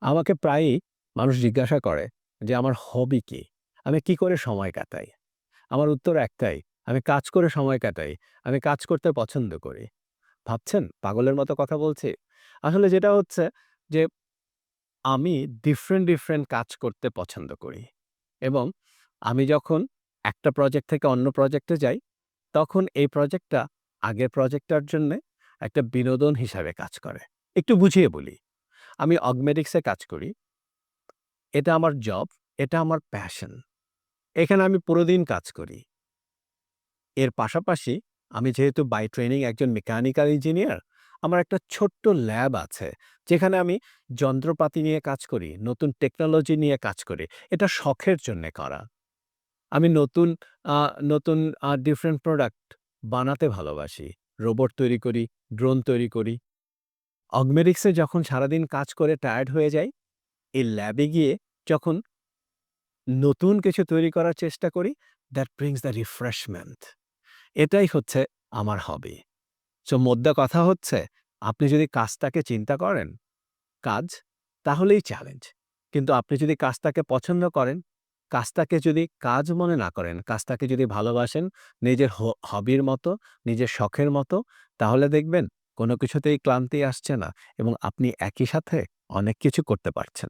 আমাকে প্রায়ই মানুষ জিজ্ঞাসা করে যে আমার হবি কি? আমি কি করে সময় কাটাই? আমার উত্তর একটাই, আমি কাজ করে সময় কাটাই। আমি কাজ করতে পছন্দ করি। ভাবছেন পাগলের মতো কথা বলছি? আসলে যেটা হচ্ছে যে আমি ডিফারেন্ট কাজ করতে পছন্দ করি এবং আমি যখন একটা প্রজেক্ট থেকে অন্য প্রজেক্টে যাই, তখন এই প্রজেক্টটা আগের প্রজেক্টটার জন্যে একটা বিনোদন হিসাবে কাজ করে। একটু বুঝিয়ে বলি। আমি অগমেটিক্সে কাজ করি। এটা আমার জব, এটা আমার প্যাশন। এখানে আমি পুরো দিন কাজ করি। এর পাশাপাশি আমি যেহেতু বাই ট্রেনিং একজন মেকানিক্যাল ইঞ্জিনিয়ার, আমার একটা ছোট্ট ল্যাব আছে, যেখানে আমি যন্ত্রপাতি নিয়ে কাজ করি, নতুন টেকনোলজি নিয়ে কাজ করি। এটা শখের জন্যে করা। আমি আ নতুন ডিফারেন্ট প্রোডাক্ট বানাতে ভালোবাসি। রোবট তৈরি করি, ড্রোন তৈরি করি। অগমেটিক্সে যখন সারাদিন কাজ করে টায়ার্ড হয়ে যাই, এই ল্যাবে গিয়ে যখন নতুন কিছু তৈরি করার চেষ্টা করি, দ্যাট ব্রিংস দ্য রিফ্রেশমেন্ট। এটাই হচ্ছে আমার হবি। সো মোদ্দা কথা হচ্ছে, আপনি যদি কাজটাকে চিন্তা করেন, কাজ, তাহলেই চ্যালেঞ্জ। কিন্তু আপনি যদি কাজটাকে পছন্দ করেন, কাজটাকে যদি কাজ মনে না করেন, কাজটাকে যদি ভালোবাসেন, নিজের হবির মতো, নিজের শখের মতো, তাহলে দেখবেন কোনো কিছুতেই ক্লান্তি আসছে না এবং আপনি একই সাথে অনেক কিছু করতে পারছেন।